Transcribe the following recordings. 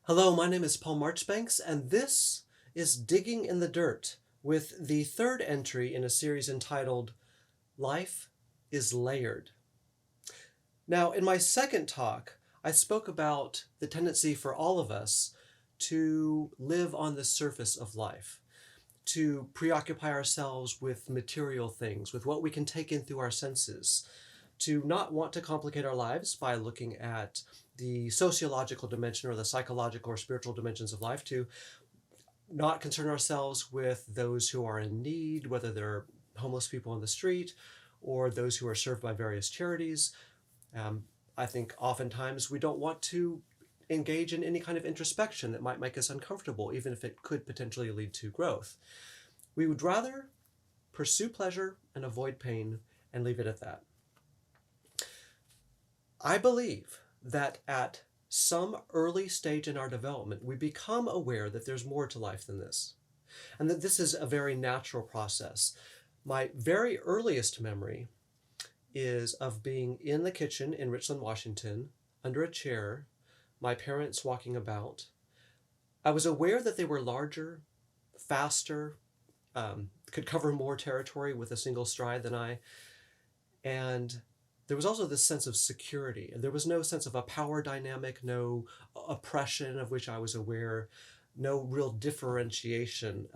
Hello, my name is Paul Marchbanks, and this is Digging in the Dirt with the third entry in a series entitled Life is Layered. Now, in my second talk, I spoke about the tendency for all of us to live on the surface of life, to preoccupy ourselves with material things, with what we can take in through our senses, to not want to complicate our lives by looking at the sociological dimension or the psychological or spiritual dimensions of life, to not concern ourselves with those who are in need, whether they're homeless people on the street or those who are served by various charities. I think oftentimes we don't want to engage in any kind of introspection that might make us uncomfortable, even if it could potentially lead to growth. We would rather pursue pleasure and avoid pain and leave it at that. I believe that at some early stage in our development, we become aware that there's more to life than this, and that this is a very natural process. My very earliest memory is of being in the kitchen in Richland, Washington, under a chair, my parents walking about. I was aware that they were larger, faster, could cover more territory with a single stride than I, and there was also this sense of security. There was no sense of a power dynamic, no oppression of which I was aware, no real differentiation,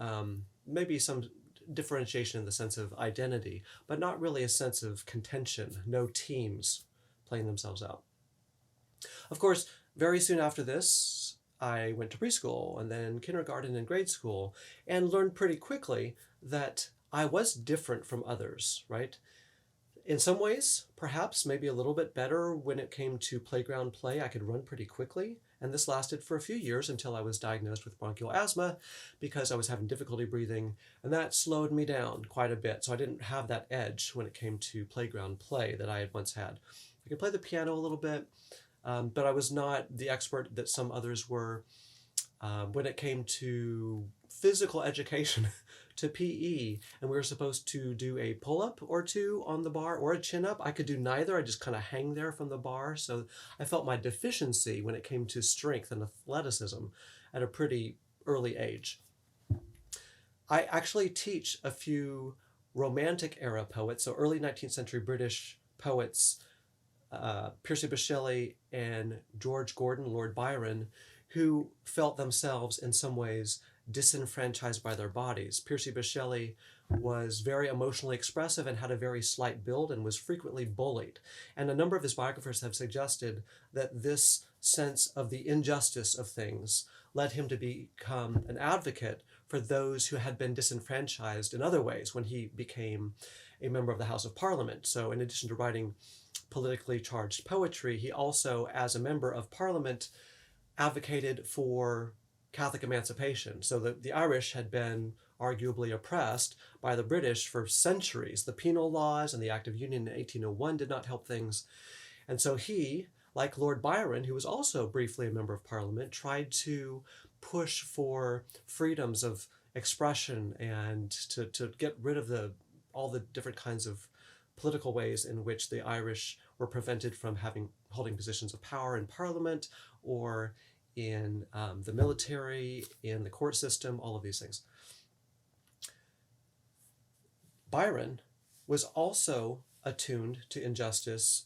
maybe some differentiation in the sense of identity, but not really a sense of contention, no teams playing themselves out. Of course, very soon after this, I went to preschool and then kindergarten and grade school, and learned pretty quickly that I was different from others, right? In some ways, perhaps maybe a little bit better when it came to playground play. I could run pretty quickly, and this lasted for a few years until I was diagnosed with bronchial asthma because I was having difficulty breathing, and that slowed me down quite a bit. So I didn't have that edge when it came to playground play that I had once had. I could play the piano a little bit, but I was not the expert that some others were. When it came to physical education, to PE, and we were supposed to do a pull-up or two on the bar or a chin-up, I could do neither. I just kind of hang there from the bar. So I felt my deficiency when it came to strength and athleticism at a pretty early age. I actually teach a few Romantic era poets, so early 19th century British poets, Percy Bysshe Shelley and George Gordon, Lord Byron, who felt themselves in some ways disenfranchised by their bodies. Percy Bysshe Shelley was very emotionally expressive and had a very slight build and was frequently bullied. And a number of his biographers have suggested that this sense of the injustice of things led him to become an advocate for those who had been disenfranchised in other ways when he became a member of the House of Parliament. So in addition to writing politically charged poetry, he also, as a member of Parliament, advocated for Catholic emancipation. So the Irish had been arguably oppressed by the British for centuries. The penal laws and the Act of Union in 1801 did not help things. And so he, like Lord Byron, who was also briefly a member of Parliament, tried to push for freedoms of expression and to get rid of all the different kinds of political ways in which the Irish were prevented from holding positions of power in Parliament or in the military, in the court system, all of these things. Byron was also attuned to injustice,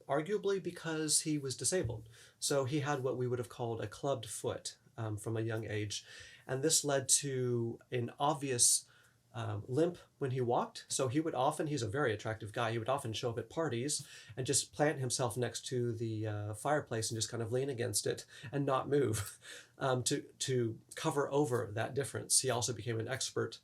arguably because he was disabled. So he had what we would have called a clubbed foot from a young age. And this led to an obvious limp when he walked. So he would often, he's a very attractive guy, he would often show up at parties and just plant himself next to the fireplace and just kind of lean against it and not move to cover over that difference. He also became an expert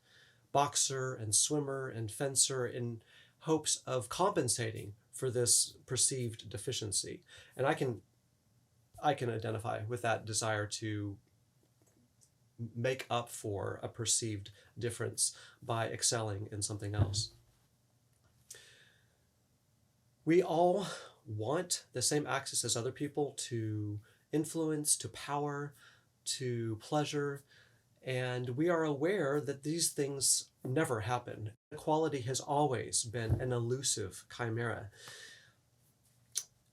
boxer and swimmer and fencer in hopes of compensating for this perceived deficiency. And I can identify with that desire to make up for a perceived difference by excelling in something else. We all want the same access as other people to influence, to power, to pleasure, and we are aware that these things never happen. Equality has always been an elusive chimera.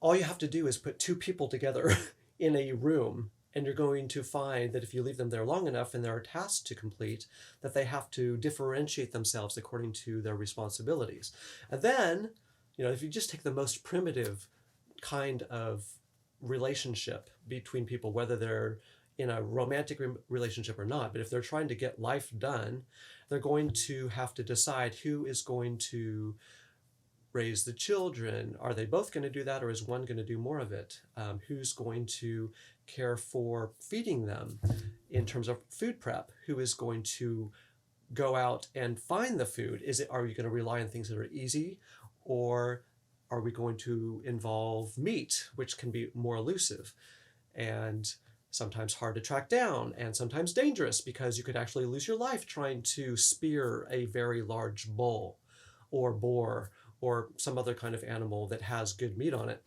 All you have to do is put two people together in a room And you're going to find that if you leave them there long enough and there are tasks to complete, that they have to differentiate themselves according to their responsibilities. And then, if you just take the most primitive kind of relationship between people, whether they're in a romantic relationship or not, but if they're trying to get life done, they're going to have to decide who is going to raise the children. Are they both going to do that, or is one going to do more of it? Who's going to care for feeding them in terms of food prep? Who is going to go out and find the food? Are you going to rely on things that are easy, or are we going to involve meat, which can be more elusive and sometimes hard to track down and sometimes dangerous, because you could actually lose your life trying to spear a very large bull or boar or some other kind of animal that has good meat on it.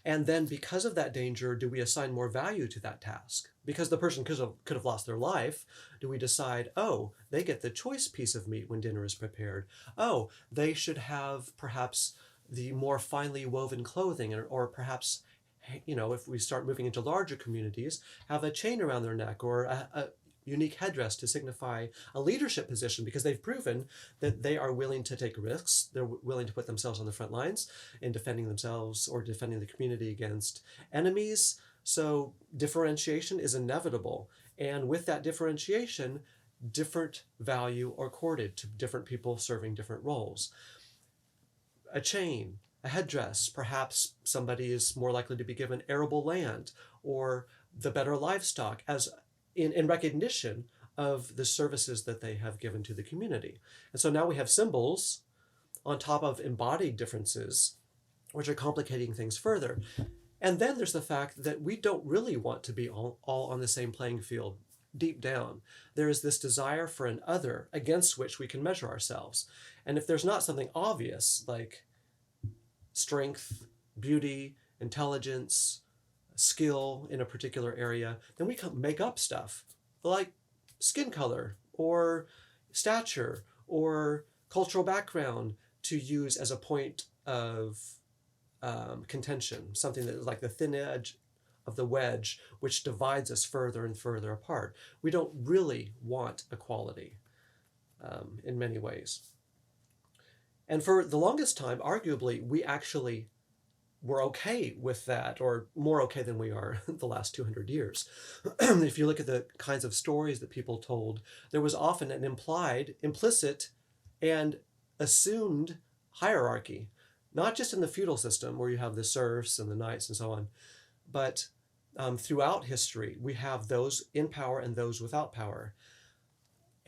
And then because of that danger, do we assign more value to that task? Because the person could have lost their life, do we decide, oh, they get the choice piece of meat when dinner is prepared? Oh, they should have perhaps the more finely woven clothing, or perhaps, if we start moving into larger communities, have a chain around their neck or a unique headdress to signify a leadership position, because they've proven that they are willing to take risks. They're willing to put themselves on the front lines in defending themselves or defending the community against enemies. So differentiation is inevitable. And with that differentiation, different value are accorded to different people serving different roles. A chain, a headdress, perhaps somebody is more likely to be given arable land or the better livestock as in recognition of the services that they have given to the community. And so now we have symbols on top of embodied differences, which are complicating things further. And then there's the fact that we don't really want to be all on the same playing field. Deep down, there is this desire for an other against which we can measure ourselves. And if there's not something obvious like strength, beauty, intelligence, skill in a particular area, then we can make up stuff like skin color or stature or cultural background to use as a point of contention, something that is like the thin edge of the wedge which divides us further and further apart. We don't really want equality in many ways. And for the longest time, arguably, we actually were okay with that, or more okay than we are the last 200 years. If you look at the kinds of stories that people told, there was often an implied, implicit, and assumed hierarchy, not just in the feudal system where you have the serfs and the knights and so on, but throughout history, we have those in power and those without power.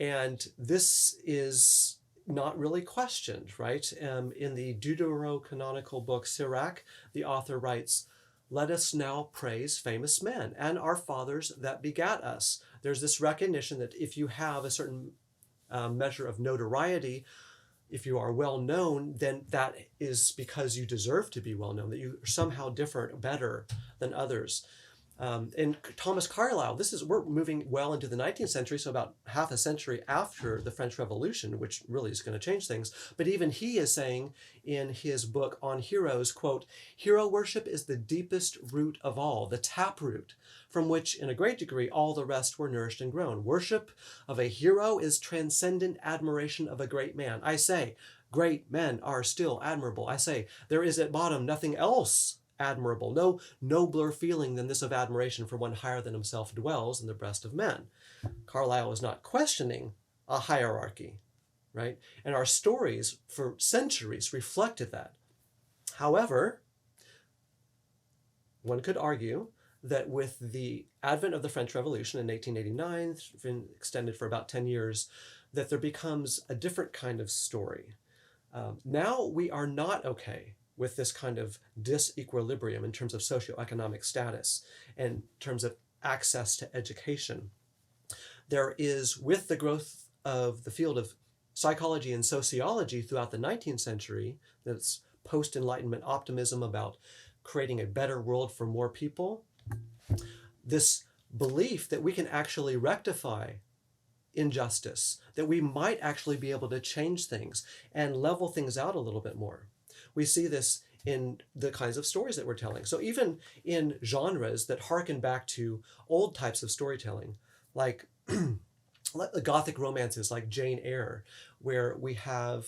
And this is not really questioned, right? In the deuterocanonical book Sirach, the author writes, "Let us now praise famous men and our fathers that begat us." There's this recognition that if you have a certain measure of notoriety, if you are well known, then that is because you deserve to be well known, that you are somehow different, better than others. And Thomas Carlyle, we're moving well into the 19th century, so about half a century after the French Revolution, which really is going to change things. But even he is saying in his book on heroes, quote, "Hero worship is the deepest root of all, the taproot, from which in a great degree all the rest were nourished and grown. Worship of a hero is transcendent admiration of a great man. I say, great men are still admirable. I say, there is at bottom nothing else admirable. No nobler feeling than this of admiration for one higher than himself dwells in the breast of men." Carlyle is not questioning a hierarchy, right? And our stories for centuries reflected that. However, one could argue that with the advent of the French Revolution in 1889, been extended for about 10 years, that there becomes a different kind of story. Now we are not okay with this kind of disequilibrium in terms of socioeconomic status and in terms of access to education. There is, with the growth of the field of psychology and sociology throughout the 19th century, that's post-Enlightenment optimism about creating a better world for more people, this belief that we can actually rectify injustice, that we might actually be able to change things and level things out a little bit more. We see this in the kinds of stories that we're telling. So even in genres that harken back to old types of storytelling, like Gothic romances like Jane Eyre, where we have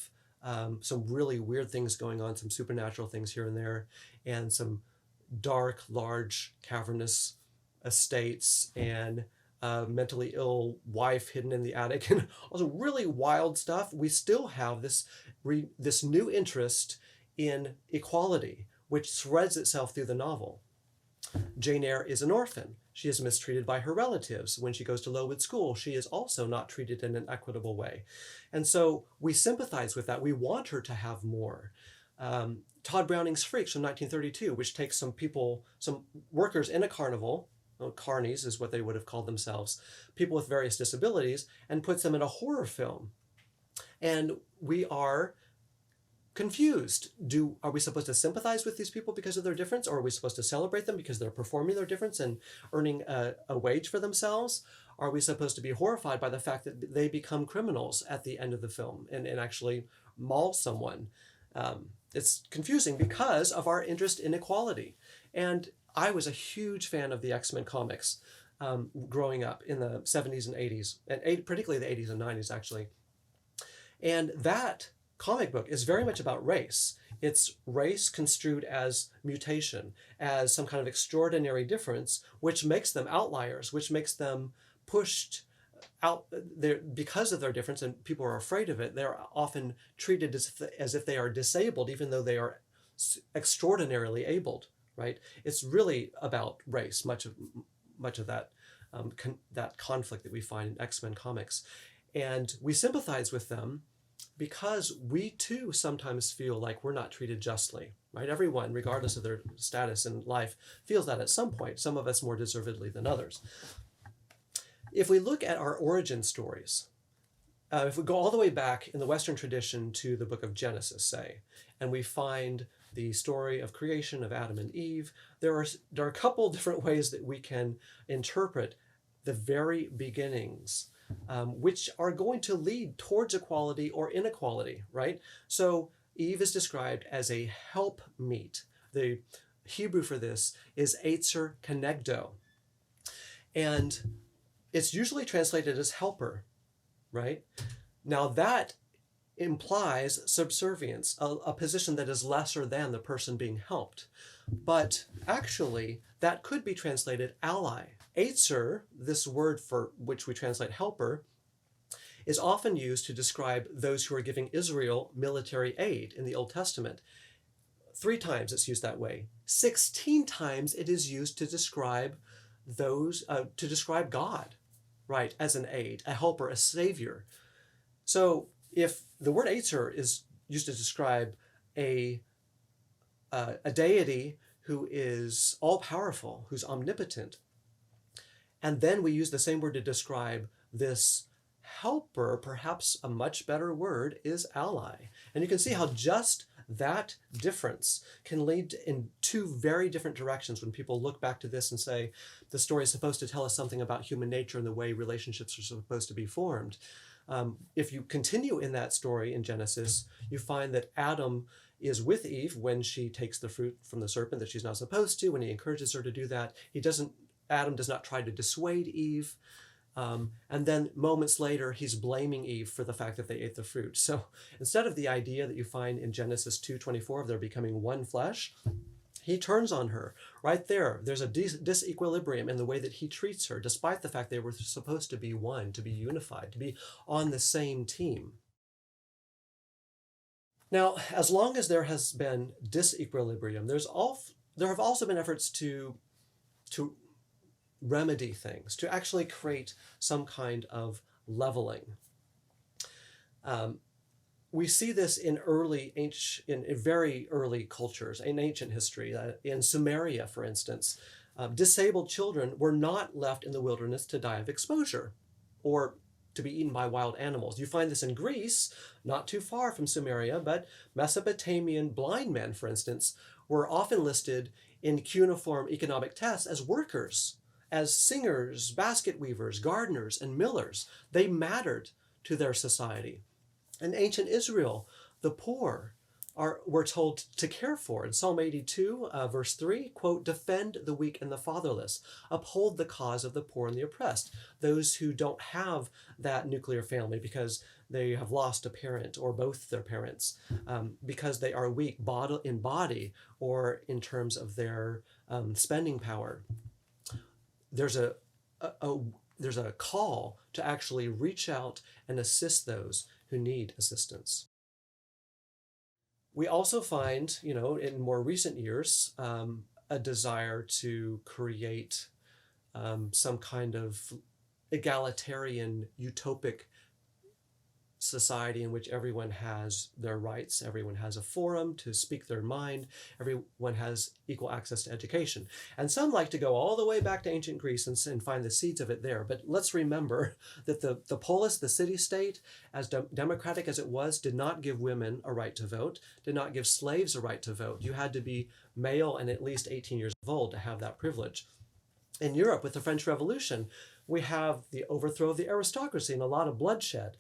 some really weird things going on, some supernatural things here and there, and some dark, large, cavernous estates, and a mentally ill wife hidden in the attic, and also really wild stuff. We still have this new interest in equality, which threads itself through the novel. Jane Eyre is an orphan. She is mistreated by her relatives. When she goes to Lowood School, she is also not treated in an equitable way. And so we sympathize with that. We want her to have more. Todd Browning's Freaks from 1932, which takes some workers in a carnival, carnies is what they would have called themselves, people with various disabilities, and puts them in a horror film. And we are confused. Are we supposed to sympathize with these people because of their difference, or are we supposed to celebrate them because they're performing their difference and earning a wage for themselves? Are we supposed to be horrified by the fact that they become criminals at the end of the film and actually maul someone? It's confusing because of our interest in equality. And I was a huge fan of the X-Men comics growing up in the 70s and 80s, and particularly the 80s and 90s, actually. And that comic book is very much about race. It's race construed as mutation, as some kind of extraordinary difference, which makes them outliers, which makes them pushed out there because of their difference, and people are afraid of it. They're often treated as if they are disabled, even though they are extraordinarily abled, right? It's really about race, much of that that conflict that we find in X-Men comics. And we sympathize with them because we too sometimes feel like we're not treated justly, right? Everyone, regardless of their status in life, feels that at some point, some of us more deservedly than others. If we look at our origin stories, if we go all the way back in the Western tradition to the book of Genesis, say, and we find the story of creation of Adam and Eve, there are a couple different ways that we can interpret the very beginnings, which are going to lead towards equality or inequality, right? So Eve is described as a helpmeet. The Hebrew for this is Eitzer Kenegdo. And it's usually translated as helper, right? Now that implies subservience, a position that is lesser than the person being helped. But actually, that could be translated ally. Eitzer, this word for which we translate helper, is often used to describe those who are giving Israel military aid in the Old Testament. 3 times it's used that way. 16 times it is used to describe God, right, as an aid, a helper, a savior. So if the word Eitzer is used to describe a deity who is all-powerful, who's omnipotent, and then we use the same word to describe this helper, perhaps a much better word is ally. And you can see how just that difference can lead in 2 very different directions when people look back to this and say, the story is supposed to tell us something about human nature and the way relationships are supposed to be formed. If you continue in that story in Genesis, you find that Adam is with Eve when she takes the fruit from the serpent that she's not supposed to, when he encourages her to do that. Adam does not try to dissuade Eve. And then moments later, he's blaming Eve for the fact that they ate the fruit. So instead of the idea that you find in Genesis 2:24 of their becoming one flesh, he turns on her. Right there, there's a disequilibrium in the way that he treats her, despite the fact they were supposed to be one, to be unified, to be on the same team. Now, as long as there has been disequilibrium, there have also been efforts to remedy things, to actually create some kind of leveling. We see this in very early cultures, in ancient history. In Sumeria, for instance, disabled children were not left in the wilderness to die of exposure or to be eaten by wild animals. You find this in Greece, not too far from Sumeria, but Mesopotamian blind men, for instance, were often listed in cuneiform economic tests as workers, as singers, basket weavers, gardeners, and millers. They mattered to their society. In ancient Israel, the poor, we're told to care for. In Psalm 82, verse 3, quote, defend the weak and the fatherless, uphold the cause of the poor and the oppressed, those who don't have that nuclear family because they have lost a parent or both their parents, because they are weak in body or in terms of their spending power. There's a call to actually reach out and assist those who need assistance. We also find, in more recent years, a desire to create some kind of egalitarian, utopic society in which everyone has their rights, everyone has a forum to speak their mind, everyone has equal access to education. And some like to go all the way back to ancient Greece and find the seeds of it there. But let's remember that the polis, the city-state, as democratic as it was, did not give women a right to vote, did not give slaves a right to vote. You had to be male and at least 18 years old to have that privilege. In Europe, with the French Revolution, we have the overthrow of the aristocracy and a lot of bloodshed.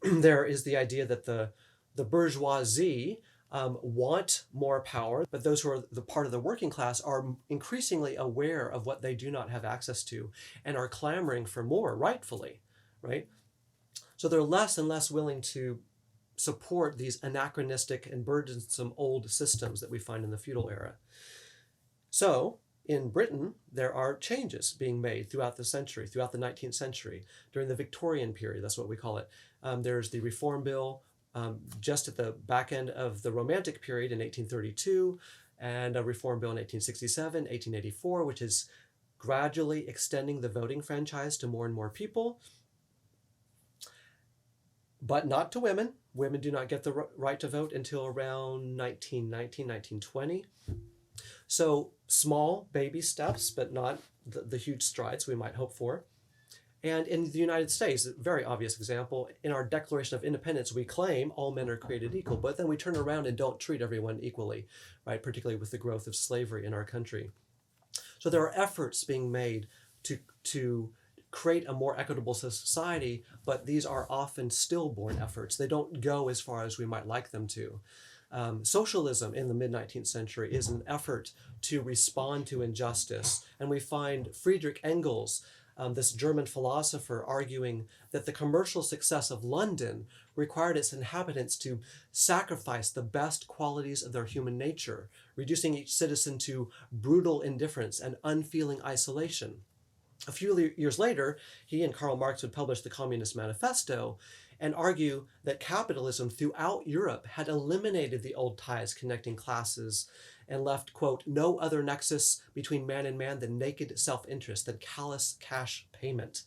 There is the idea that the bourgeoisie want more power, but those who are the part of the working class are increasingly aware of what they do not have access to and are clamoring for more, rightfully, right? So they're less and less willing to support these anachronistic and burdensome old systems that we find in the feudal era. So, in Britain, there are changes being made throughout the century, throughout the 19th century, during the Victorian period, that's what we call it. There's the Reform Bill just at the back end of the Romantic period in 1832, and a Reform Bill in 1867, 1884, which is gradually extending the voting franchise to more and more people, but not to women. Women do not get the right to vote until around 1919, 1920. So small baby steps, but not the huge strides we might hope for. And in the United States, a very obvious example, in our Declaration of Independence, we claim all men are created equal, but then we turn around and don't treat everyone equally, right? Particularly with the growth of slavery in our country. So there are efforts being made to create a more equitable society, but these are often stillborn efforts. They don't go as far as we might like them to. Socialism in the mid-19th century is an effort to respond to injustice. And we find Friedrich Engels, this German philosopher, arguing that the commercial success of London required its inhabitants to sacrifice the best qualities of their human nature, reducing each citizen to brutal indifference and unfeeling isolation. A few years later, he and Karl Marx would publish the Communist Manifesto and argue that capitalism throughout Europe had eliminated the old ties connecting classes and left, quote, no other nexus between man and man than naked self-interest, than callous cash payment.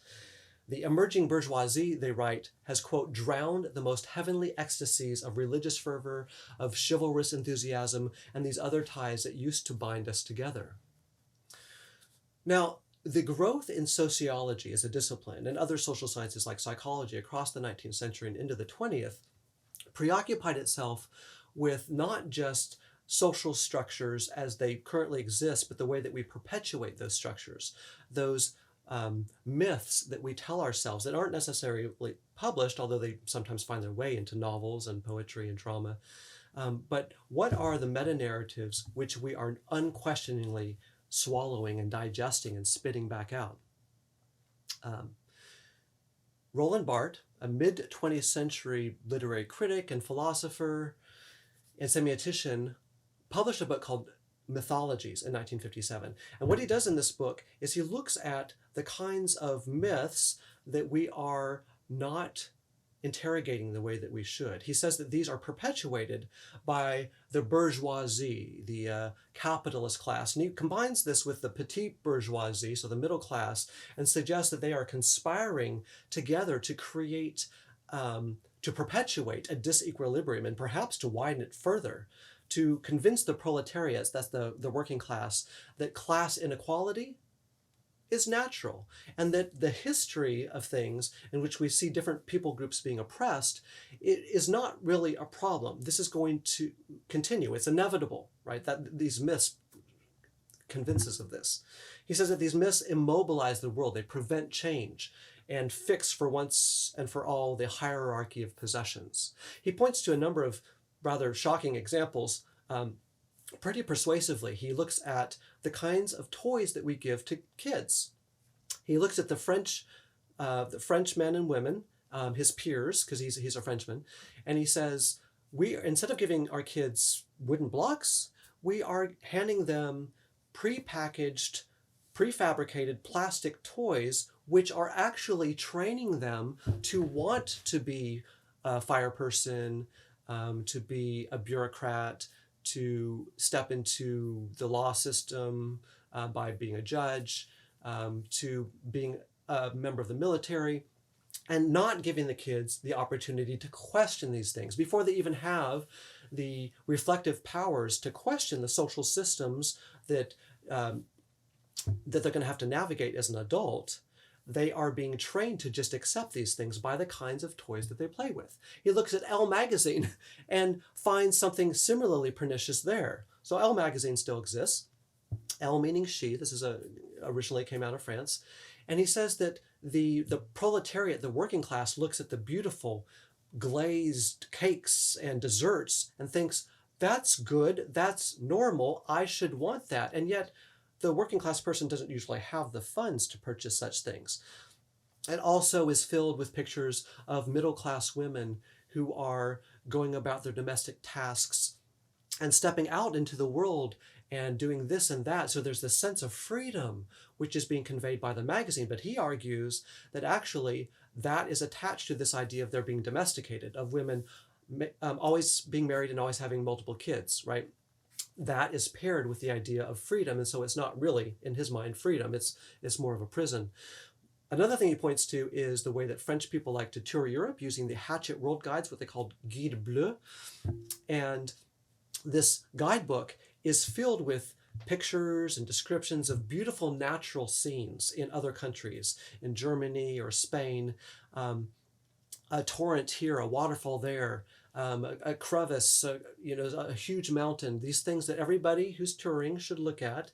The emerging bourgeoisie, they write, has, quote, drowned the most heavenly ecstasies of religious fervor, of chivalrous enthusiasm, and these other ties that used to bind us together. Now, the growth in sociology as a discipline and other social sciences like psychology across the 19th century and into the 20th preoccupied itself with not just social structures as they currently exist, but the way that we perpetuate those structures, those myths that we tell ourselves that aren't necessarily published, although they sometimes find their way into novels and poetry and drama. But what are the meta-narratives which we are unquestioningly swallowing and digesting and spitting back out? Roland Barthes, a mid-20th century literary critic and philosopher and semiotician, published a book called Mythologies in 1957. And what he does in this book is he looks at the kinds of myths that we are not interrogating the way that we should. He says that these are perpetuated by the bourgeoisie, the capitalist class. And he combines this with the petite bourgeoisie, so the middle class, and suggests that they are conspiring together to create, to perpetuate a disequilibrium and perhaps to widen it further, to convince the proletariats, that's the working class, that class inequality is natural, and that the history of things in which we see different people groups being oppressed, it is not really a problem. This is going to continue. It's inevitable, right? That these myths convince us of this. He says that these myths immobilize the world. They prevent change and fix for once and for all the hierarchy of possessions. He points to a number of rather shocking examples pretty persuasively. He looks at the kinds of toys that we give to kids. He looks at the French men and women, his peers, because he's a Frenchman, and he says, instead of giving our kids wooden blocks, we are handing them prepackaged, prefabricated plastic toys, which are actually training them to want to be a fire person, to be a bureaucrat, to step into the law system by being a judge, to being a member of the military, and not giving the kids the opportunity to question these things before they even have the reflective powers to question the social systems that they're going to have to navigate as an adult. They are being trained to just accept these things by the kinds of toys that they play with. He looks at Elle magazine and finds something similarly pernicious there. So Elle magazine still exists. Elle meaning she. This is originally came out of France. And he says that the proletariat, the working class, looks at the beautiful glazed cakes and desserts and thinks, that's good, that's normal, I should want that. And yet the working class person doesn't usually have the funds to purchase such things. It also is filled with pictures of middle class women who are going about their domestic tasks and stepping out into the world and doing this and that. So there's this sense of freedom which is being conveyed by the magazine. But he argues that actually that is attached to this idea of their being domesticated, of women always being married and always having multiple kids, right? That is paired with the idea of freedom. And so it's not really, in his mind, freedom. It's more of a prison. Another thing he points to is the way that French people like to tour Europe using the Hatchet World Guides, what they called Guide Bleu. And this guidebook is filled with pictures and descriptions of beautiful natural scenes in other countries, in Germany or Spain, a torrent here, a waterfall there, a crevice, a huge mountain, these things that everybody who's touring should look at.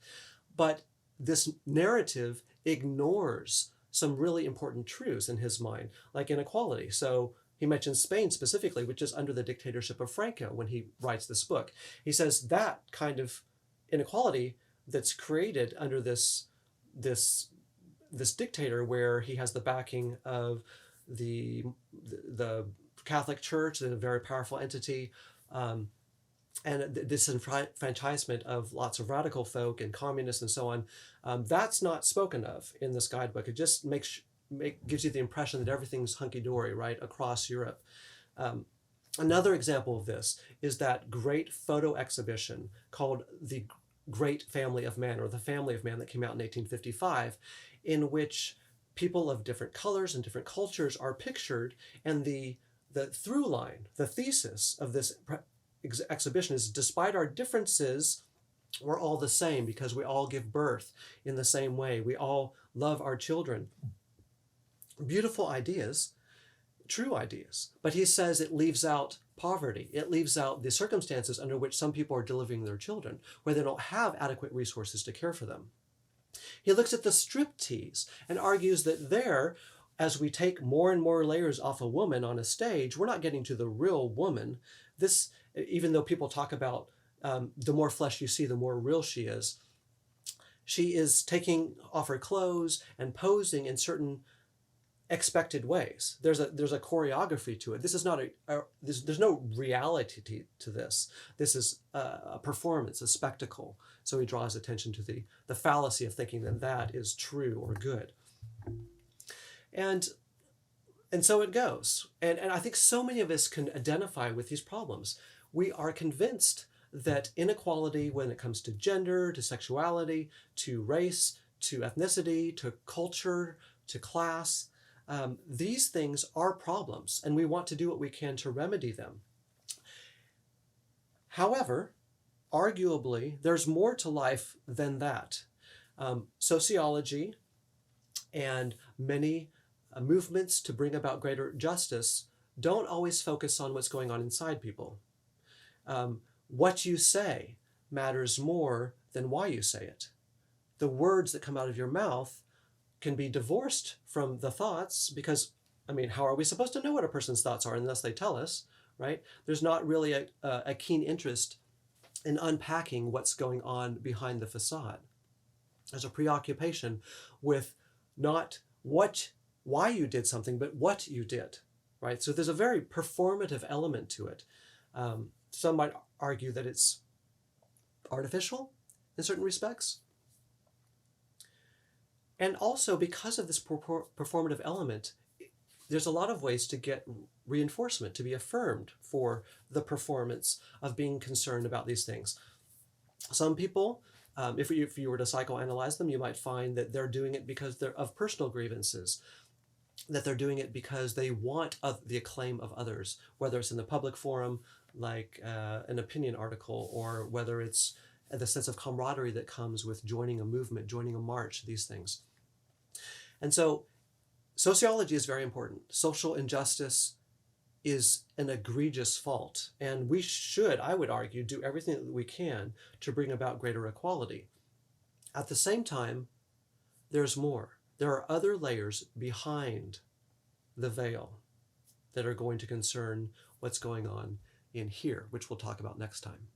But this narrative ignores some really important truths in his mind, like inequality. So he mentions Spain specifically, which is under the dictatorship of Franco when he writes this book. He says that kind of inequality that's created under this dictator, where he has the backing of the Catholic Church, a very powerful entity, and the disenfranchisement of lots of radical folk and communists and so on, that's not spoken of in this guidebook. It just gives you the impression that everything's hunky-dory, right, across Europe. Another example of this is that great photo exhibition called The Great Family of Man, or The Family of Man, that came out in 1855, in which people of different colors and different cultures are pictured, and the through line, the thesis of this exhibition is, despite our differences, we're all the same because we all give birth in the same way. We all love our children. Beautiful ideas, true ideas. But he says it leaves out poverty. It leaves out the circumstances under which some people are delivering their children, where they don't have adequate resources to care for them. He looks at the striptease and argues that there, as we take more and more layers off a woman on a stage, we're not getting to the real woman. This, even though people talk about the more flesh you see, the more real she is taking off her clothes and posing in certain expected ways. There's a choreography to it. This is not there's no reality to this. This is a performance, a spectacle. So he draws attention to the fallacy of thinking that is true or good. And so it goes. And I think so many of us can identify with these problems. We are convinced that inequality when it comes to gender, to sexuality, to race, to ethnicity, to culture, to class, these things are problems, and we want to do what we can to remedy them. However, arguably, there's more to life than that. Sociology and many movements to bring about greater justice don't always focus on what's going on inside people. What you say matters more than why you say it. The words that come out of your mouth can be divorced from the thoughts, because, how are we supposed to know what a person's thoughts are unless they tell us, right? There's not really a keen interest in unpacking what's going on behind the facade. There's a preoccupation with not why you did something, but what you did, right? So there's a very performative element to it. Some might argue that it's artificial in certain respects. And also, because of this performative element, there's a lot of ways to get reinforcement, to be affirmed for the performance of being concerned about these things. Some people, if you were to psychoanalyze them, you might find that they're doing it because they're of personal grievances, that they're doing it because they want the acclaim of others, whether it's in the public forum, like an opinion article, or whether it's the sense of camaraderie that comes with joining a movement, joining a march, these things. And so sociology is very important. Social injustice is an egregious fault, and we should, I would argue, do everything that we can to bring about greater equality. At the same time, there's more. There are other layers behind the veil that are going to concern what's going on in here, which we'll talk about next time.